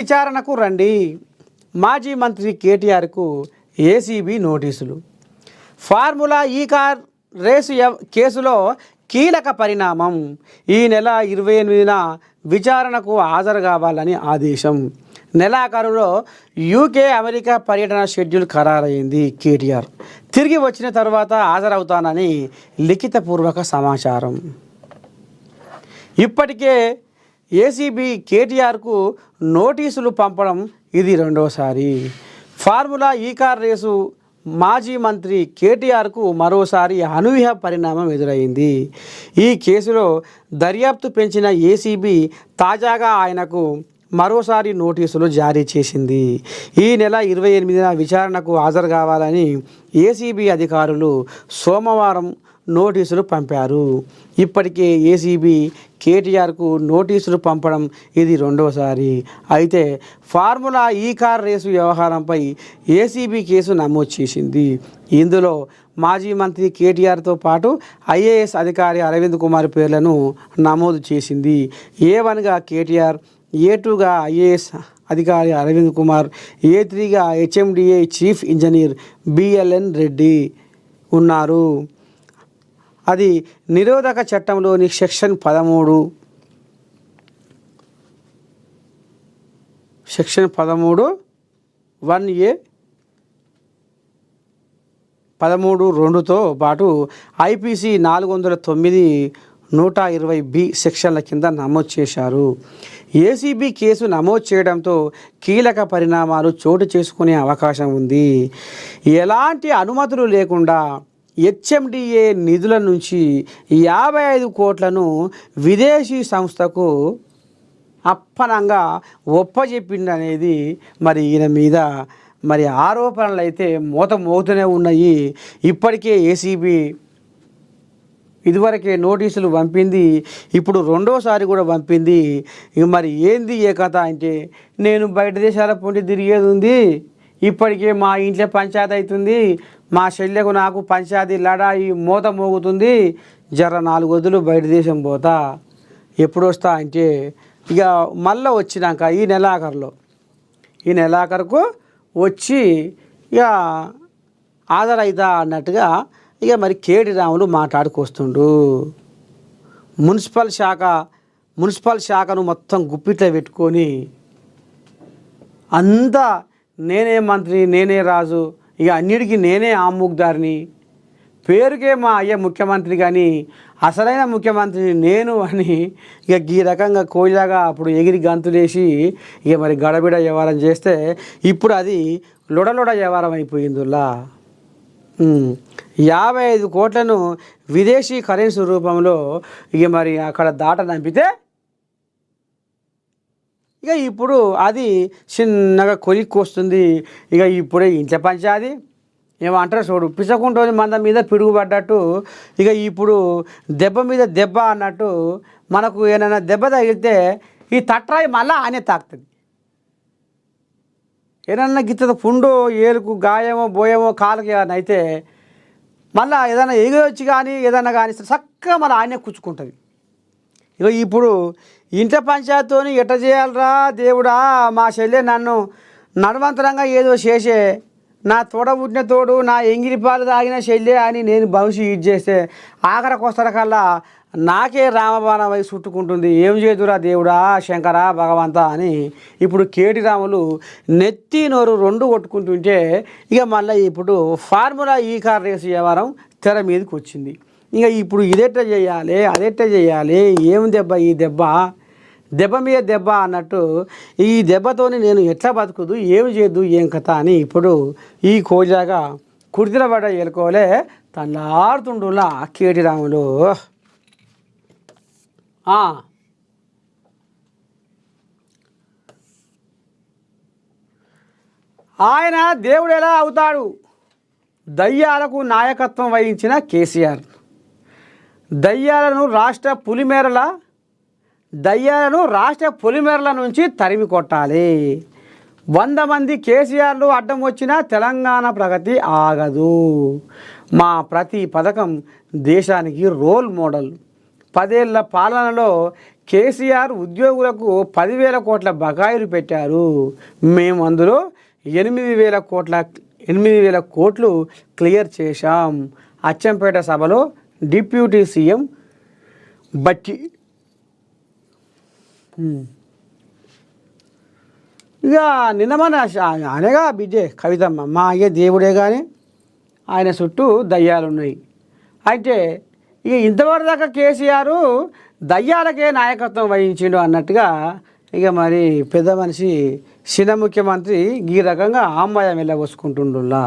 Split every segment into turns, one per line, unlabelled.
విచారణకు రండి. మాజీ మంత్రి కేటీఆర్కు ఏసీబీ నోటీసులు. ఫార్ములా ఈ కార్ రేసు కేసులో కీలక పరిణామం. ఈ నెల 28న విచారణకు హాజరు కావాలని ఆదేశం. నెలాఖరులో యూకే అమెరికా పర్యటన షెడ్యూల్ ఖరారైంది. కేటీఆర్ తిరిగి వచ్చిన తర్వాత హాజరవుతానని లిఖితపూర్వక సమాచారం. ఇప్పటికే ఏసీబీ కేటీఆర్కు నోటీసులు పంపడం ఇది రెండోసారి. ఫార్ములా ఈ కార్ రేసు మాజీ మంత్రి కేటీఆర్కు మరోసారి అనూహ్య పరిణామం ఎదురైంది. ఈ కేసులో దర్యాప్తు పెంచిన ఏసీబీ తాజాగా ఆయనకు మరోసారి నోటీసులు జారీ చేసింది. ఈ నెల 28న విచారణకు హాజరు కావాలని ఏసీబీ అధికారులు సోమవారం నోటీసులు పంపారు. ఇప్పటికే ఏసీబీ కేటీఆర్కు నోటీసులు పంపడం ఇది రెండోసారి. అయితే ఫార్ములా ఈ కార్ రేసు వ్యవహారంపై ఏసీబీ కేసు నమోదు చేసింది. ఇందులో మాజీ మంత్రి కేటీఆర్తో పాటు ఐఏఎస్ అధికారి అరవింద్ కుమార్ పేర్లను నమోదు చేసింది. A1గా కేటీఆర్, A2గా ఐఏఎస్ అధికారి అరవింద్ కుమార్, A3గా HMDA chief engineer BLN Reddy ఉన్నారు. అది నిరోధక చట్టంలోని సెక్షన్ 13 1A 13(2)తో పాటు IPC 409(120)B సెక్షన్ల కింద నమోదు చేశారు. ఏసీబీ కేసు నమోదు చేయడంతో కీలక పరిణామాలు చోటు చేసుకునే అవకాశం ఉంది. ఎలాంటి అనుమతులు లేకుండా HMDA నిధుల నుంచి 55 కోట్లను విదేశీ సంస్థకు అప్పనంగా ఒప్పజెప్పిందనేది మరి ఈయన మీద మరి ఆరోపణలు అయితే మోతమోగుతూనే ఉన్నాయి. ఇప్పటికే ఏసీబీ ఇదివరకే నోటీసులు పంపింది, ఇప్పుడు రెండోసారి కూడా పంపింది. మరి ఏంది ఏ కథ అంటే, నేను బయట దేశాల పొంటి తిరిగేది ఉంది, ఇప్పటికే మా ఇంట్లో పంచాయతీ అవుతుంది, మా చెల్లెకు నాకు పంచాయతీ లడాయి మోత మోగుతుంది, జర 4 రోజులు బయట దేశం పోతా, ఎప్పుడు వస్తా అంటే ఇక మళ్ళీ వచ్చినాక ఈ నెలాఖరుకు వచ్చి ఇక హాజరైతా అన్నట్టుగా ఇక మరి కేటీ రాములు మాట్లాడుకొస్తుండు. మున్సిపల్ శాఖను మొత్తం గుప్పిట్లో పెట్టుకొని అంతా నేనే మంత్రి, నేనే రాజు, ఇక అన్నిటికీ నేనే ఆముగ్దారిని, పేరుకే మా అయ్య ముఖ్యమంత్రి కానీ అసలైన ముఖ్యమంత్రిని నేను అని ఇక ఈ రకంగా కోయిలాగా అప్పుడు ఎగిరి గంతులేసి ఇక మరి గడబిడ వ్యవహారం చేస్తే ఇప్పుడు అది లొడలొడ వ్యవహారం అయిపోయిందిలా. 55 కోట్లను విదేశీ కరెన్సీ రూపంలో ఇక మరి అక్కడ దాట నంపితే ఇక ఇప్పుడు అది చిన్నగా కొలిక్కి వస్తుంది. ఇక ఇప్పుడే ఇంట్లో పంచాది ఏమంటారు చూడు, పిచ్చకుంటోని మంద మీద పిడుగుపడ్డట్టు ఇక ఇప్పుడు దెబ్బ మీద దెబ్బ అన్నట్టు మనకు ఏమైనా దెబ్బ తగిలితే ఈ తట్రాయి మళ్ళా ఆనే తాకుతుంది. ఏదన్నా గిత్త పుండో ఏలుకు గాయమో బోయమో కాలుకి ఏమైనా అయితే మళ్ళీ ఏదైనా ఎగొచ్చి కానీ ఏదన్నా కానీ చక్కగా మళ్ళీ ఆయనే కూర్చుకుంటుంది. ఇక ఇప్పుడు ఇంట్లో పంచాయతీతోని ఎట్ట చేయాలరా దేవుడా, మా చెల్లె నన్ను నడవంతరంగా ఏదో చేసే, నా తోడ పుట్టిన తోడు, నా ఎంగిలి పాలు తాగిన చెల్లె అని నేను భవిష్యత్తు ఇది చేస్తే ఆఖరికి వస్తరకల్లా నాకే రామబాణం వై చుట్టుకుంటుంది. ఏం చేదురా దేవుడా, శంకరా, భగవంతా అని ఇప్పుడు కేటీ రాములు నెత్తి నోరు 2 కొట్టుకుంటుంటే ఇక మళ్ళీ ఇప్పుడు ఫార్ములా ఈ కార్ రేసు వ్యవహారం తెర మీదకి వచ్చింది. ఇక ఇప్పుడు ఇదెట్ట చేయాలి, అదెట్ట చేయాలి, ఏం దెబ్బ ఈ దెబ్బ మీద దెబ్బ అన్నట్టు ఈ దెబ్బతోని నేను ఎట్లా బతుకుదు, ఏం చేయదు, ఏం కథ అని ఇప్పుడు ఈ కోజాగా కుర్తిల పడ్డ ఎలుకోలే తల్లాడుతుండులా కేటీ రాములు. ఆయన దేవుడు ఎలా అవుతాడు? దయ్యాలకు నాయకత్వం వహించిన కేసీఆర్ దయ్యాలను రాష్ట్ర పులిమేరల నుంచి తరిమి కొట్టాలి. 100 మంది కేసీఆర్లు అడ్డం వచ్చినా తెలంగాణ ప్రగతి ఆగదు. మా ప్రతి పథకం దేశానికి రోల్ మోడల్. 10 ఏళ్ల పాలనలో కేసీఆర్ ఉద్యోగులకు 10,000 కోట్ల బకాయిలు పెట్టారు, మేము అందులో 8,000 కోట్లు క్లియర్ చేశాం. అచ్చంపేట సభలో డిప్యూటీ సీఎం బట్టి. ఇక నిన్న మన అనేగా బిడ్డే కవితమ్మ, మా అయ్యే దేవుడే కానీ ఆయన చుట్టూ దయ్యాలున్నాయి. అయితే ఇక ఇంతవరకు దాకా కేసీఆర్ దయ్యాలకే నాయకత్వం వహించిండు అన్నట్టుగా ఇక మరి పెద్ద మనిషి చిన్న ముఖ్యమంత్రి ఈ రకంగా ఆమ్మాయం వెళ్ళబోసుకుంటుండులా.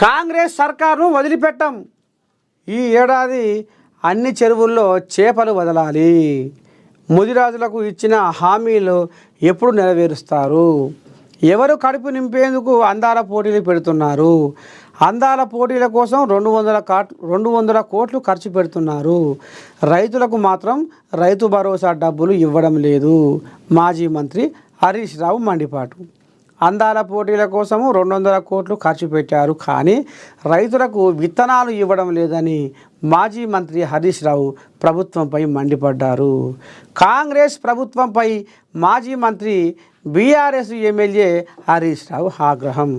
కాంగ్రెస్ సర్కారును వదిలిపెట్టం, ఈ ఏడాది అన్ని చెరువుల్లో చేపలు వదలాలి, ముదిరాజులకు ఇచ్చిన హామీలు ఎప్పుడు నెరవేరుస్తారు, ఎవరు కడుపు నింపేందుకు అందాల పోటీలు పెడుతున్నారు, అందాల పోటీల కోసం 200 కోట్లు ఖర్చు పెడుతున్నారు, రైతులకు మాత్రం రైతు భరోసా డబ్బులు ఇవ్వడం లేదు, మాజీ మంత్రి హరీష్ రావు మండిపాటు. అందాల పోటీల కోసము 200 కోట్లు ఖర్చు పెట్టారు, కానీ రైతులకు విత్తనాలు ఇవ్వడం లేదని మాజీ మంత్రి హరీష్ రావు ప్రభుత్వంపై మండిపడ్డారు. కాంగ్రెస్ ప్రభుత్వంపై మాజీ మంత్రి బీఆర్ఎస్ ఎమ్మెల్యే హరీష్ రావు ఆగ్రహం.